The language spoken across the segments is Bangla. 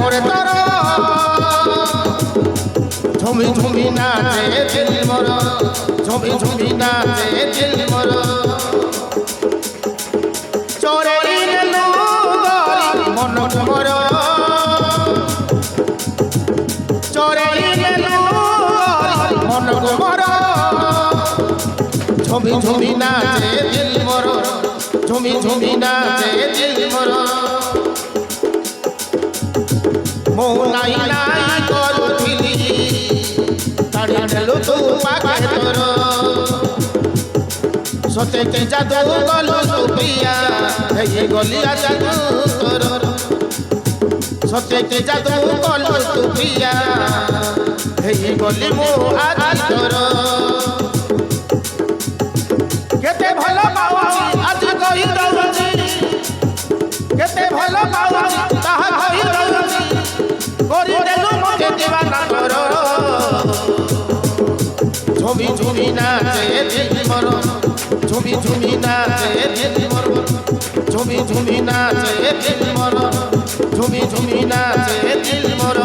প্রেমরে তর ঝুমি ঝুমি নাচে দিল মোর ঝুমি ঝুমি নাচে দিল মোর চোরে নেলু মন মোর চোরে নেলু মন মোর ঝুমি ঝুমি নাচে দিল মোর ঝুমি ঝুমি নাচে দিল মোর মোনাই নাই করুথিলি তাড়ি নেলু তু পাখে তোর সতেকে জাদু গলু তু প্রিয়া এই গলিয়া জাদু তোর সতেকে জাদু গলু তু প্রিয়া এই গলি মু আজ তোর কেতে ভাল পাওয়াছি আজ কই দউছি কেতে ভাল পাওয়াছি তাহা কই দউছি করি দেলু মকে দিবানা তোর ঝুমি ঝুমি নাচে দিল মোর ঝুমি ঝুমি নাচে দিল মোর ঝুমি ঝুমি নাচে দিল মোর ঝুমি ঝুমি নাচে দিল মোর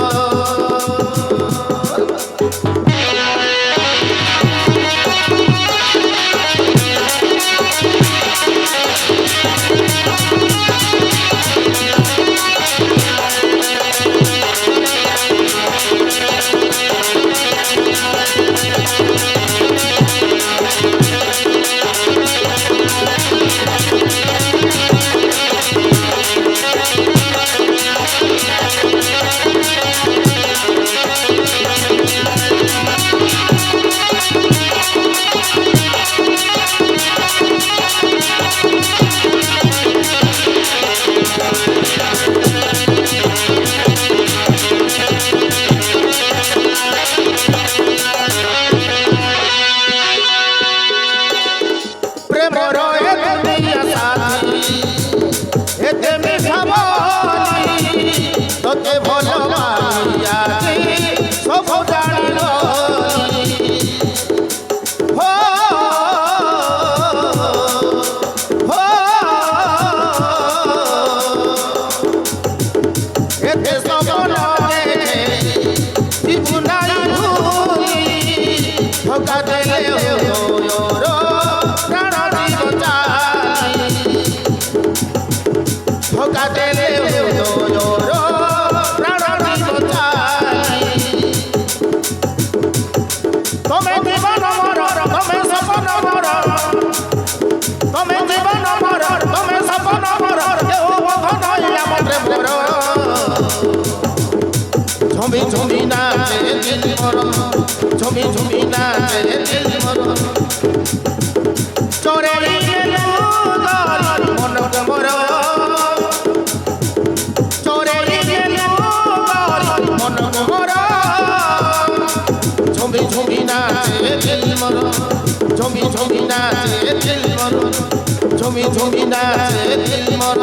তোকে ভালো পাইয়াছি সব জানিল হো হো এতে সপন দেখে জীবনাই ভুলি ধোকা দিলে ওর প্রাণ জীব চাই ধোকা দিলে ওর তুমি জীবন মর তুমি সপন মর তুমি জীবন মর তুমি সপন মর কেউ বন্ধন হইয়া মরে মোর ঝুমি ঝুমি নাচে দিল মোর ঝুমি ঝুমি নাচে দিল মোর চোরে গেলু মন মোর চোরে গেলু মন মোর ঝুমি ঝুমি নাচে দিল মোর ঝুমি ঝুমি নাচে দিল মোর ঝুমি ঝুমি নাচে দিল মোর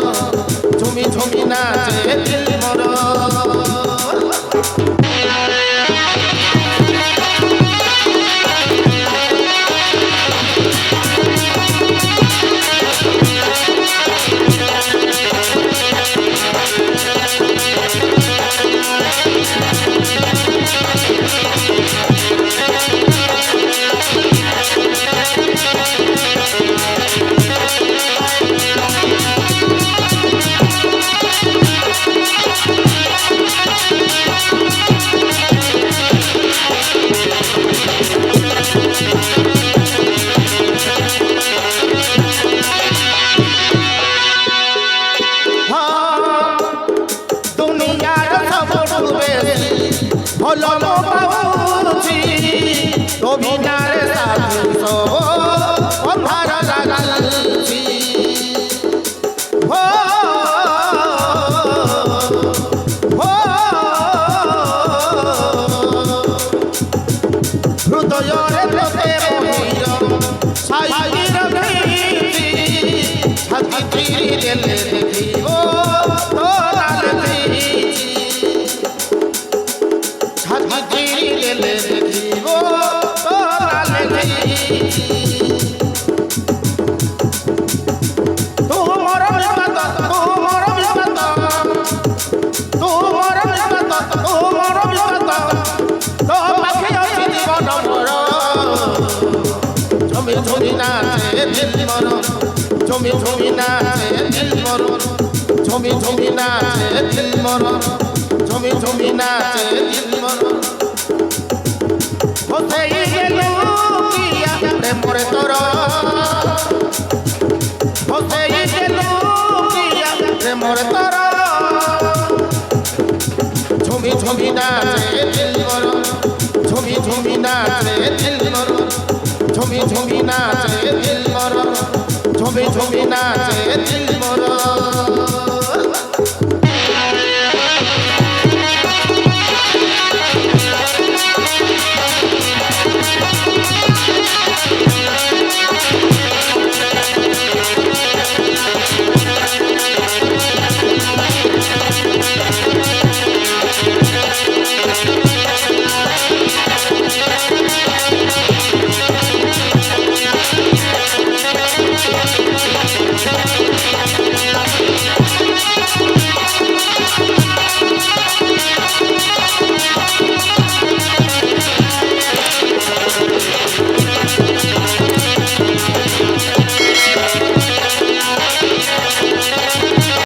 ঝুমি ঝুমি নাচে দিল মোর ভালো পাউছি রবিনার সাধু অন্ধার লাগালছি হো হো হৃদয়রে তোতে মহির সাইর গীতি ছাতি চিরি দেলে দেখিব তোরাল দিছি ছাতি চিরি দেলে দেখিব তোরাল দিছি ঝুমি ঝুমি নাচে দিল মরণ ঝুমি ঝুমি নাচে দিল মরণ ঝুমি ঝুমি নাচে দিল মরণ ঝুমি ঝুমি নাচে দিল মরণ হতেই গেল কিয়া প্রেমরে তোর হতেই গেল কিয়া প্রেমরে তোর ঝুমি ঝুমি নাচে দিল মরণ ঝুমি ঝুমি নাচে দিল মরণ ঝুমি ঝুমি নাচে দিল মরণ ঝুমি ঝুমি নাচে দিল মরণ